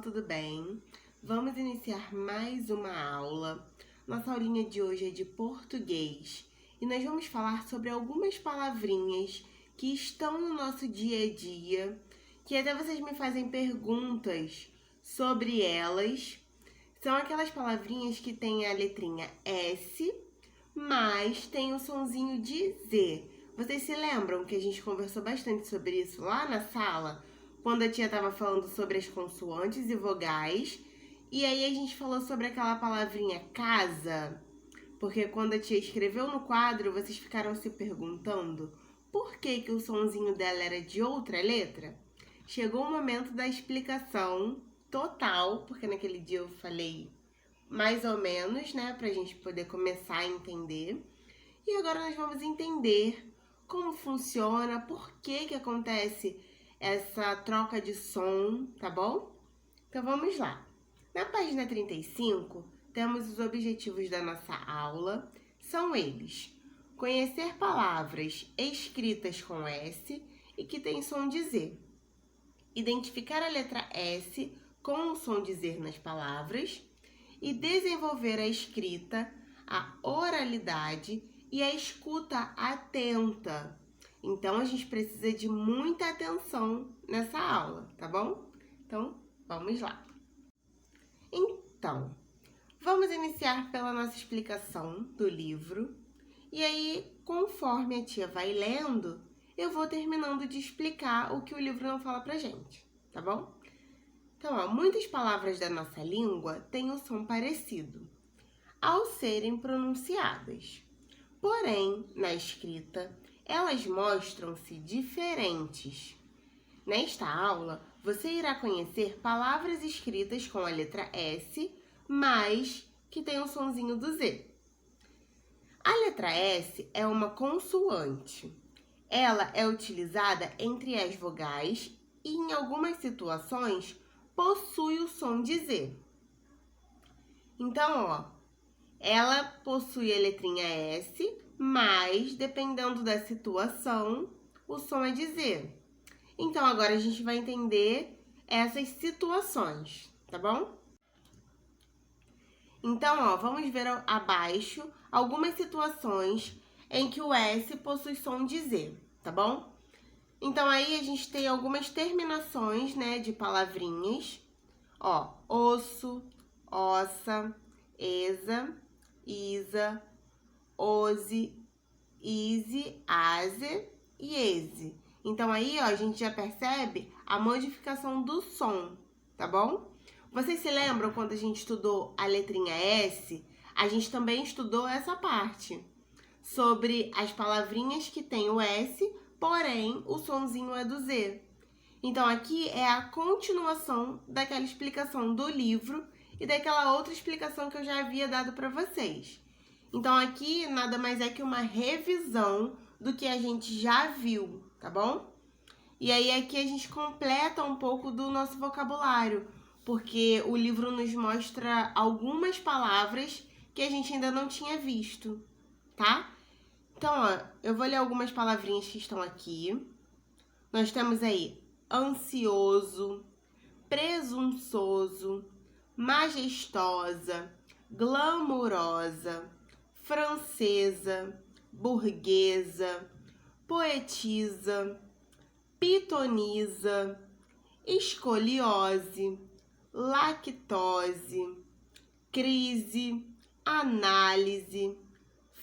pessoal, tudo bem? Vamos iniciar mais uma aula. Nossa aulinha de hoje é de português e nós vamos falar sobre algumas palavrinhas que estão no nosso dia a dia, que até vocês me fazem perguntas sobre elas. São aquelas palavrinhas que têm a letrinha S, mas tem o sonzinho de Z. Vocês se lembram que a gente conversou bastante sobre isso lá na sala? Quando a tia estava falando sobre as consoantes e vogais. E aí a gente falou sobre aquela palavrinha casa. Porque quando a tia escreveu no quadro, vocês ficaram se perguntando por que o sonzinho dela era de outra letra? Chegou o momento da explicação total, porque naquele dia eu falei mais ou menos, né? Pra gente poder começar a entender. E agora nós vamos entender como funciona, por que acontece essa troca de som, tá bom? Então vamos lá. Na página 35, temos os objetivos da nossa aula. São eles: conhecer palavras escritas com S e que têm som de Z. Identificar a letra S com o som de Z nas palavras e desenvolver a escrita, a oralidade e a escuta atenta. Então, a gente precisa de muita atenção nessa aula, tá bom? Então, vamos lá. Então, vamos iniciar pela nossa explicação do livro. E aí, conforme a tia vai lendo, eu vou terminando de explicar o que o livro não fala pra gente, tá bom? Então, muitas palavras da nossa língua têm um som parecido ao serem pronunciadas. Porém, na escrita, elas mostram-se diferentes. Nesta aula, você irá conhecer palavras escritas com a letra S, mas que tem o sonzinho do Z. A letra S é uma consoante. Ela é utilizada entre as vogais e, em algumas situações, possui o som de Z. Então, ela possui a letrinha S, mas, dependendo da situação, o som é de Z. Então, agora a gente vai entender essas situações, tá bom? Então, vamos ver abaixo algumas situações em que o S possui som de Z, tá bom? Então, aí a gente tem algumas terminações, né, de palavrinhas. Osso, ossa, esa, isa, ose, ise, ase e ese. Então, aí, a gente já percebe a modificação do som, tá bom? Vocês se lembram quando a gente estudou a letrinha S? A gente também estudou essa parte sobre as palavrinhas que têm o S, porém, o sonzinho é do Z. Então, aqui é a continuação daquela explicação do livro e daquela outra explicação que eu já havia dado para vocês. Então, aqui nada mais é que uma revisão do que a gente já viu, tá bom? E aí, aqui a gente completa um pouco do nosso vocabulário, porque o livro nos mostra algumas palavras que a gente ainda não tinha visto, tá? Então, eu vou ler algumas palavrinhas que estão aqui. Nós temos aí ansioso, presunçoso, majestosa, glamurosa, francesa, burguesa, poetisa, pitoniza, escoliose, lactose, crise, análise,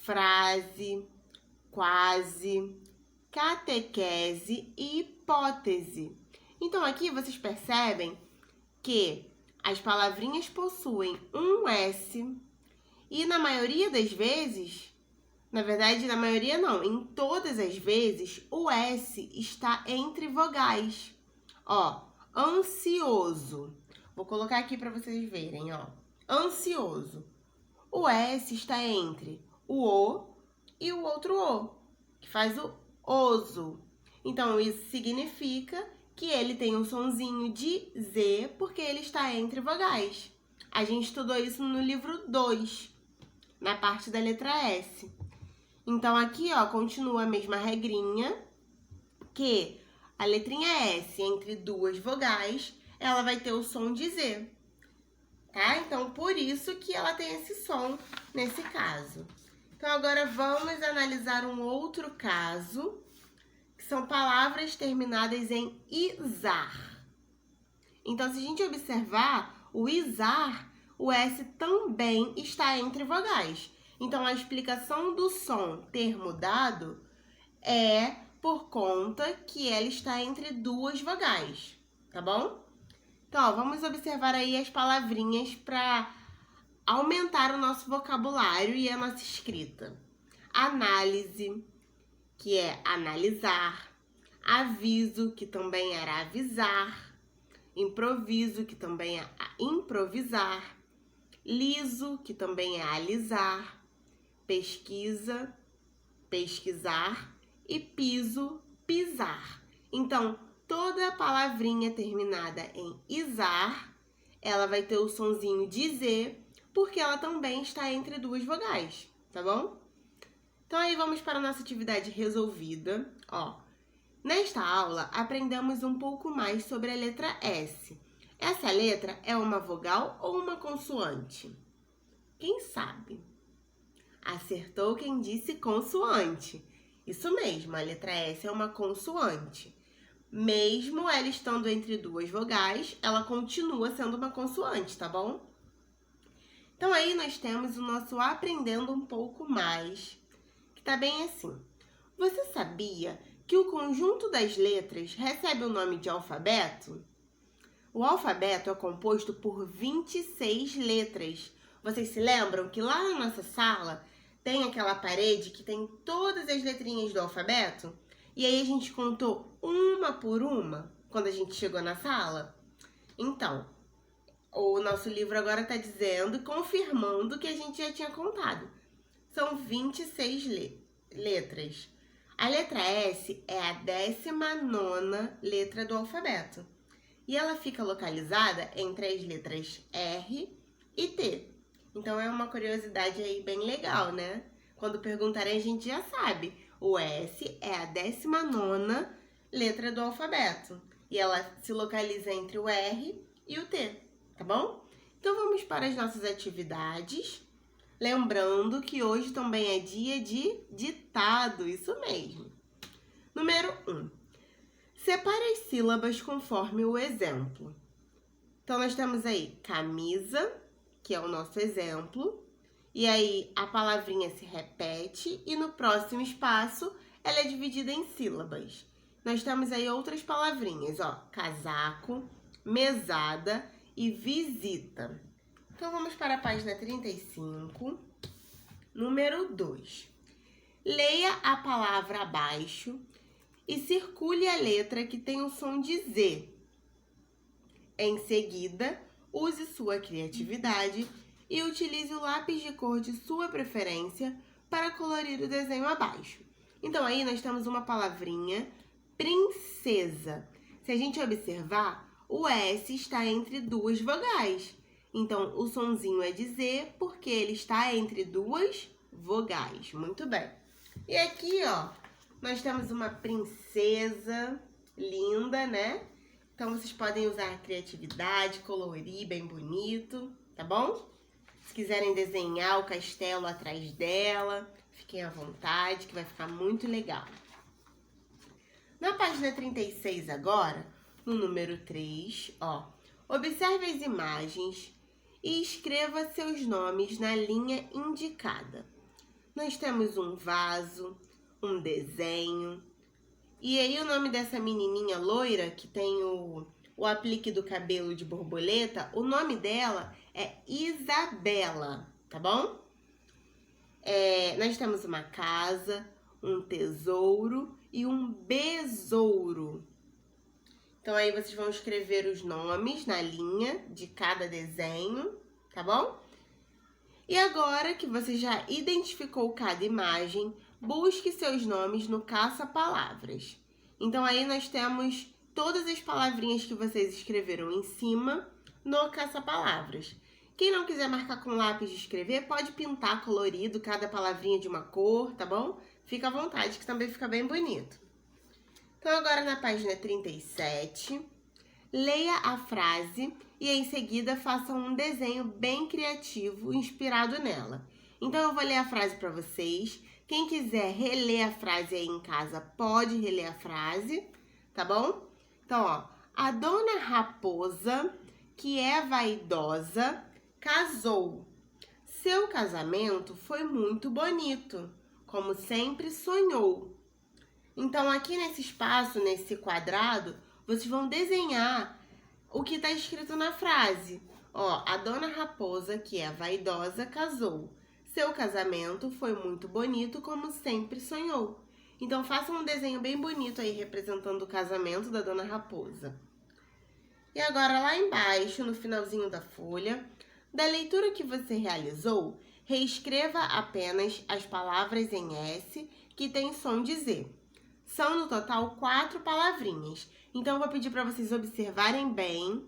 frase, quase, catequese e hipótese. Então, aqui vocês percebem que as palavrinhas possuem um S e na maioria das vezes, na verdade, na maioria não, em todas as vezes, o S está entre vogais. Ansioso. Vou colocar aqui para vocês verem, Ansioso. O S está entre o O e o outro O, que faz o oso. Então, isso significa que ele tem um sonzinho de Z, porque ele está entre vogais. A gente estudou isso no livro 2, na parte da letra S. Então, aqui, continua a mesma regrinha, que a letrinha S entre duas vogais ela vai ter o som de Z, tá? Então, por isso que ela tem esse som nesse caso. Então, agora vamos analisar um outro caso, que são palavras terminadas em izar. Então, se a gente observar, o izar, o S também está entre vogais. Então, a explicação do som ter mudado é por conta que ela está entre duas vogais, tá bom? Então, ó, vamos observar aí as palavrinhas para aumentar o nosso vocabulário e a nossa escrita. Análise, que é analisar. Aviso, que também era avisar. Improviso, que também é improvisar. Liso, que também é alisar. Pesquisa, pesquisar. E piso, pisar. Então, toda palavrinha terminada em izar, ela vai ter o sonzinho de Z, porque ela também está entre duas vogais, tá bom? Então, aí vamos para a nossa atividade resolvida. Ó, nesta aula, aprendemos um pouco mais sobre a letra S. Essa letra é uma vogal ou uma consoante? Quem sabe? Acertou quem disse consoante. Isso mesmo, a letra S é uma consoante. Mesmo ela estando entre duas vogais, ela continua sendo uma consoante, tá bom? Então, aí nós temos o nosso aprendendo um pouco mais, que tá bem assim. Você sabia que o conjunto das letras recebe o nome de alfabeto? O alfabeto é composto por 26 letras. Vocês se lembram que lá na nossa sala tem aquela parede que tem todas as letrinhas do alfabeto? E aí a gente contou uma por uma quando a gente chegou na sala? Então, o nosso livro agora está dizendo, confirmando que a gente já tinha contado. São 26 letras. A letra S é a 19ª letra do alfabeto. E ela fica localizada entre as letras R e T. Então, é uma curiosidade aí bem legal, né? Quando perguntarem, a gente já sabe. O S é a 19ª letra do alfabeto. E ela se localiza entre o R e o T, tá bom? Então, vamos para as nossas atividades. Lembrando que hoje também é dia de ditado, isso mesmo. Número 1. Separe as sílabas conforme o exemplo. Então, nós temos aí camisa, que é o nosso exemplo, e aí a palavrinha se repete e no próximo espaço ela é dividida em sílabas. Nós temos aí outras palavrinhas, ó, casaco, mesada e visita. Então, vamos para a página 35, número 2. Leia a palavra abaixo e circule a letra que tem o som de Z. Em seguida, use sua criatividade e utilize o lápis de cor de sua preferência para colorir o desenho abaixo. Então, aí nós temos uma palavrinha, princesa. Se a gente observar, o S está entre duas vogais. Então, o sonzinho é de Z porque ele está entre duas vogais. Muito bem. E aqui, ó, nós temos uma princesa linda, né? Então, vocês podem usar a criatividade, colorir bem bonito, tá bom? Se quiserem desenhar o castelo atrás dela, fiquem à vontade, que vai ficar muito legal. Na página 36 agora, no número 3, ó, observe as imagens e escreva seus nomes na linha indicada. Nós temos um vaso, um desenho. E aí o nome dessa menininha loira, que tem o aplique do cabelo de borboleta, o nome dela é Isabela, tá bom? Nós temos uma casa, um tesouro e um besouro. Então, aí vocês vão escrever os nomes na linha de cada desenho, tá bom? E agora que você já identificou cada imagem, busque seus nomes no caça-palavras. Então, aí nós temos todas as palavrinhas que vocês escreveram em cima no caça-palavras. Quem não quiser marcar com lápis de escrever, pode pintar colorido cada palavrinha de uma cor, tá bom? Fica à vontade, que também fica bem bonito. Então, agora na página 37, leia a frase e em seguida faça um desenho bem criativo inspirado nela. Então eu vou ler a frase para vocês. Quem quiser reler a frase aí em casa, pode reler a frase, tá bom? Então, ó, a dona Raposa, que é vaidosa, casou. Seu casamento foi muito bonito, como sempre sonhou. Então, aqui nesse espaço, nesse quadrado, vocês vão desenhar o que está escrito na frase. Ó, a dona Raposa, que é vaidosa, casou. Seu casamento foi muito bonito, como sempre sonhou. Então, façam um desenho bem bonito aí, representando o casamento da dona Raposa. E agora, lá embaixo, no finalzinho da folha, da leitura que você realizou, reescreva apenas as palavras em S que tem som de Z. São, no total, 4 palavrinhas. Então, eu vou pedir para vocês observarem bem,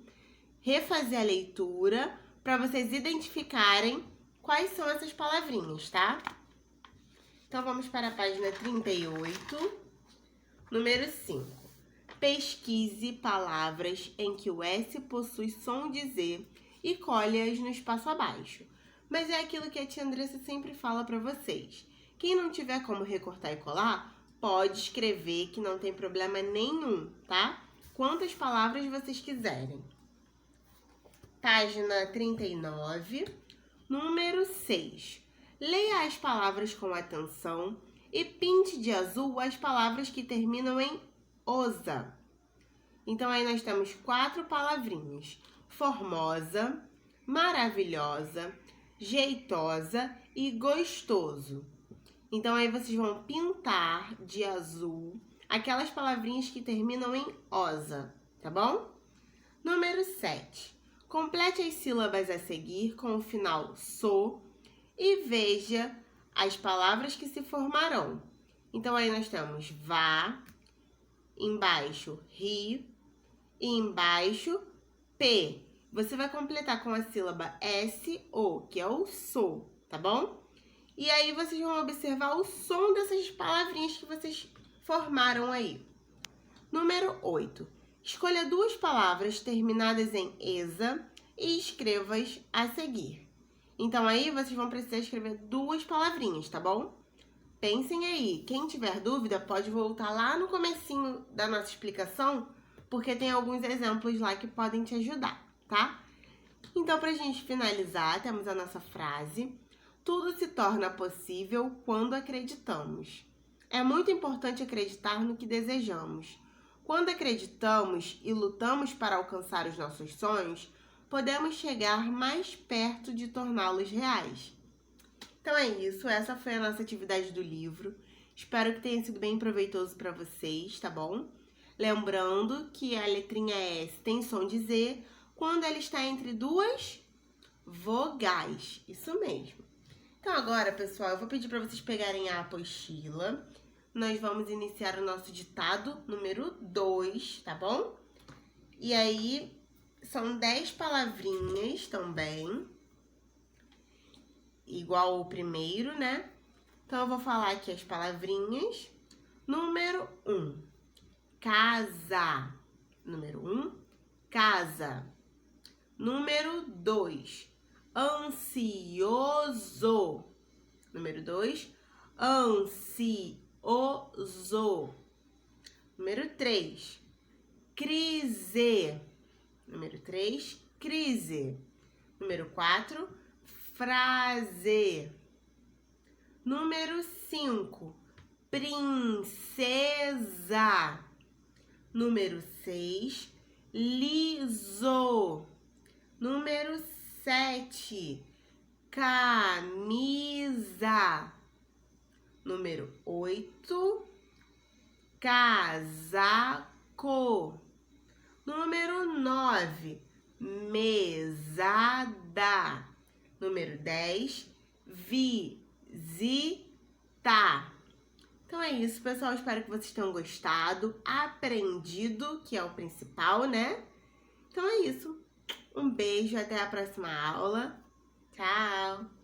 refazer a leitura, para vocês identificarem quais são essas palavrinhas, tá? Então, vamos para a página 38, número 5. Pesquise palavras em que o S possui som de Z e colhe-as no espaço abaixo. Mas é aquilo que a tia Andressa sempre fala para vocês. Quem não tiver como recortar e colar, pode escrever que não tem problema nenhum, tá? Quantas palavras vocês quiserem. Página 39, número 6. Leia as palavras com atenção e pinte de azul as palavras que terminam em osa. Então, aí nós temos 4 palavrinhas. Formosa, maravilhosa, jeitosa e gostoso. Então, aí vocês vão pintar de azul aquelas palavrinhas que terminam em osa, tá bom? Número 7. Complete as sílabas a seguir com o final so e veja as palavras que se formarão. Então, aí nós temos vá, embaixo ri e embaixo p. Você vai completar com a sílaba S-O, que é o so, tá bom? E aí vocês vão observar o som dessas palavrinhas que vocês formaram aí. Número 8. Escolha 2 palavras terminadas em esa e escreva-as a seguir. Então, aí vocês vão precisar escrever 2 palavrinhas, tá bom? Pensem aí. Quem tiver dúvida, pode voltar lá no comecinho da nossa explicação, porque tem alguns exemplos lá que podem te ajudar, tá? Então, pra gente finalizar, temos a nossa frase. Tudo se torna possível quando acreditamos. É muito importante acreditar no que desejamos. Quando acreditamos e lutamos para alcançar os nossos sonhos, podemos chegar mais perto de torná-los reais. Então é isso, essa foi a nossa atividade do livro. Espero que tenha sido bem proveitoso para vocês, tá bom? Lembrando que a letrinha S tem som de Z quando ela está entre 2 vogais. Isso mesmo. Então agora, pessoal, eu vou pedir para vocês pegarem a apostila. Nós vamos iniciar o nosso ditado número 2, tá bom? E aí, são 10 palavrinhas também, igual o primeiro, né? Então, eu vou falar aqui as palavrinhas. Número 1, casa. Número 1, casa. Número 2, ansioso. Número 2, ansioso. Número 3, crise. Número 3, crise. Número 4, frase. Número 5, princesa. Número 6, liso. Número 7, camisa. Número 8, casaco. Número 9, mesada. Número 10, visita. Então é isso, pessoal. Espero que vocês tenham gostado, aprendido, que é o principal, né? Então é isso. Um beijo, até a próxima aula. Tchau!